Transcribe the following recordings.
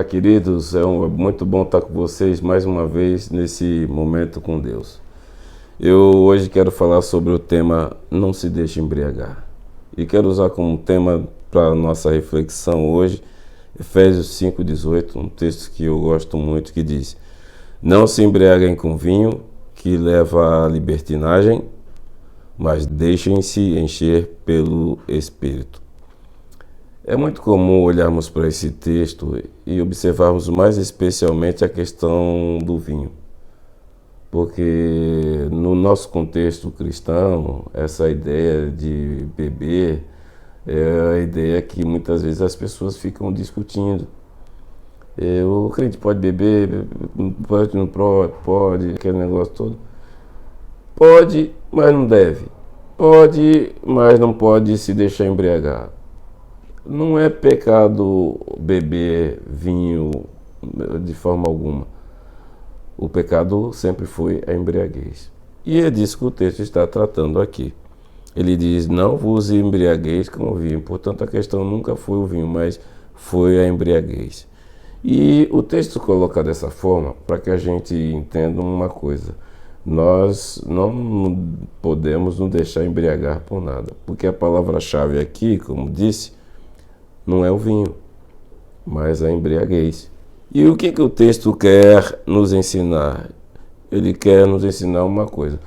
Olá, queridos. É muito bom estar com vocês mais uma vez nesse momento com Deus. Eu hoje quero falar sobre o tema Não se deixe embriagar. E quero usar como tema para a nossa reflexão hoje Efésios 5,18, um texto que eu gosto muito que diz: Não se embriaguem com vinho, que leva à libertinagem, mas deixem-se encher pelo Espírito. É muito comum olharmos para esse texto e observarmos mais especialmente a questão do vinho, porque no nosso contexto cristão, essa ideia de beber é a ideia que muitas vezes as pessoas ficam discutindo. O crente pode beber, pode, não pode, aquele negócio todo. Pode, mas não deve. Pode, mas não pode se deixar embriagar. Não é pecado beber vinho de forma alguma. O pecado sempre foi a embriaguez. E é disso que o texto está tratando aqui. Ele diz: Não vos embriagueis com o vinho. Portanto, a questão nunca foi o vinho, mas foi a embriaguez. E o texto coloca dessa forma para que a gente entenda uma coisa. Nós não podemos nos deixar embriagar por nada. Porque a palavra-chave aqui, como disse, não é o vinho, mas a embriaguez. E o que o texto quer nos ensinar? Ele quer nos ensinar uma coisa: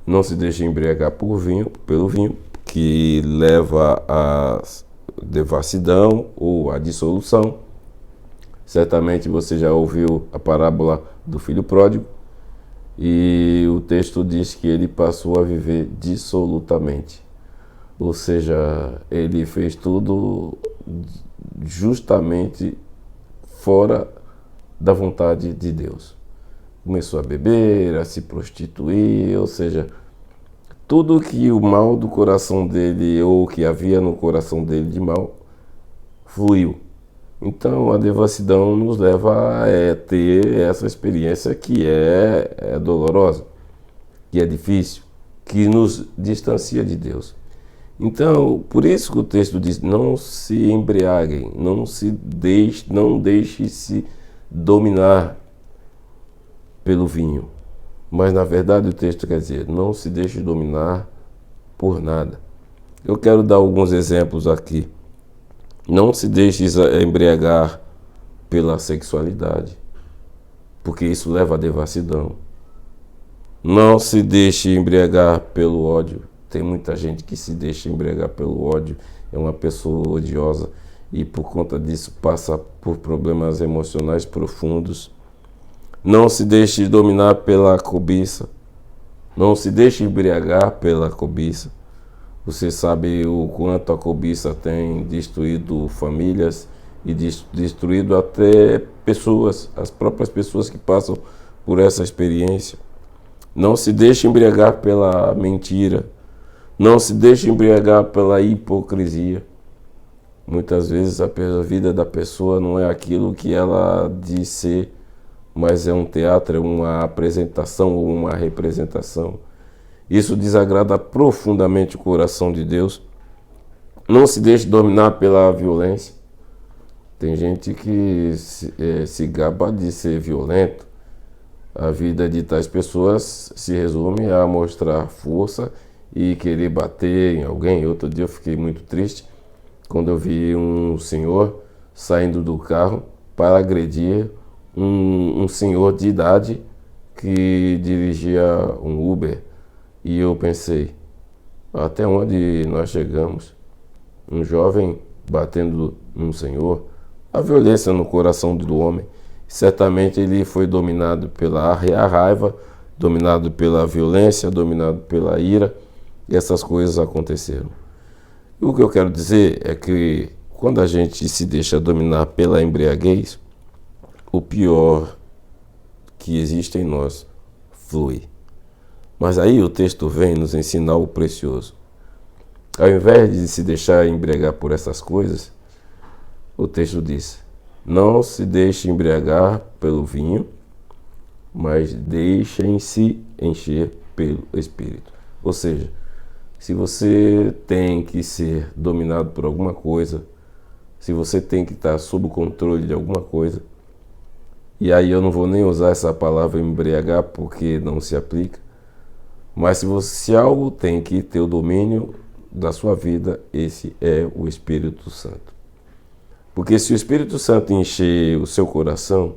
não se deixe embriagar pelo vinho, que leva à devassidão ou à dissolução. Certamente você já ouviu a parábola do filho pródigo, e o texto diz que ele passou a viver dissolutamente. Ou seja, ele fez tudo justamente fora da vontade de Deus. Começou a beber, a se prostituir, ou seja, tudo que o mal do coração dele, ou que havia no coração dele de mal, fluiu. Então a devassidão nos leva a ter essa experiência que é dolorosa, que é difícil, que nos distancia de Deus. Então, por isso que o texto diz: não se embriaguem, não deixe-se dominar pelo vinho. Mas na verdade o texto quer dizer: não se deixe dominar por nada. Eu quero dar alguns exemplos aqui. Não se deixe embriagar pela sexualidade, porque isso leva à devassidão. Não se deixe embriagar pelo ódio. Tem muita gente que se deixa embriagar pelo ódio, é uma pessoa odiosa e por conta disso passa por problemas emocionais profundos. Não se deixe dominar pela cobiça. Não se deixe embriagar pela cobiça. Você sabe o quanto a cobiça tem destruído famílias e destruído até pessoas, as próprias pessoas que passam por essa experiência. Não se deixe embriagar pela mentira. Não se deixe embriagar pela hipocrisia. Muitas vezes a vida da pessoa não é aquilo que ela diz ser, mas é um teatro, é uma apresentação ou uma representação. Isso desagrada profundamente o coração de Deus. Não se deixe dominar pela violência. Tem gente que se gaba de ser violento. A vida de tais pessoas se resume a mostrar força e querer bater em alguém. Outro dia eu fiquei muito triste quando eu vi um senhor saindo do carro para agredir um senhor de idade que dirigia um Uber. E eu pensei: até onde nós chegamos? Um jovem batendo num senhor. A violência no coração do homem. Certamente ele foi dominado pela raiva, dominado pela violência, dominado pela ira. E essas coisas aconteceram. E o que eu quero dizer é que quando a gente se deixa dominar pela embriaguez, o pior que existe em nós flui. Mas aí o texto vem nos ensinar o precioso. Ao invés de se deixar embriagar por essas coisas, o texto diz: não se deixe embriagar pelo vinho, mas deixem-se encher pelo Espírito. Ou seja, se você tem que ser dominado por alguma coisa, se você tem que estar sob o controle de alguma coisa, e aí eu não vou nem usar essa palavra embriagar porque não se aplica, mas se algo tem que ter o domínio da sua vida, esse é o Espírito Santo. Porque se o Espírito Santo encher o seu coração,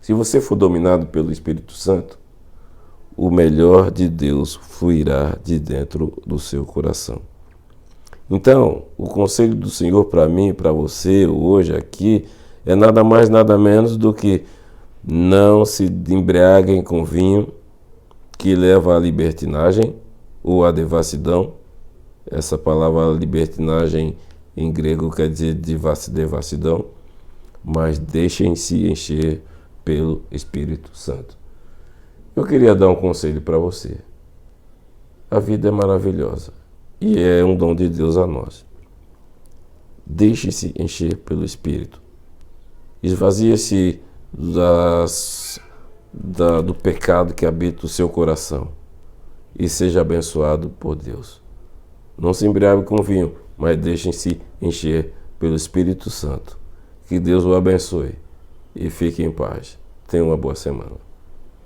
se você for dominado pelo Espírito Santo, o melhor de Deus fluirá de dentro do seu coração. Então, o conselho do Senhor para mim e para você hoje aqui é nada mais, nada menos do que não se embriaguem com vinho que leva à libertinagem ou à devassidão. Essa palavra libertinagem em grego quer dizer devassidão, mas deixem-se encher pelo Espírito Santo. Eu queria dar um conselho para você. A vida é maravilhosa e é um dom de Deus a nós. Deixe-se encher pelo Espírito. Esvazie-se do pecado que habita o seu coração e seja abençoado por Deus. Não se embriague com vinho, mas deixem-se encher pelo Espírito Santo. Que Deus o abençoe e fique em paz. Tenha uma boa semana.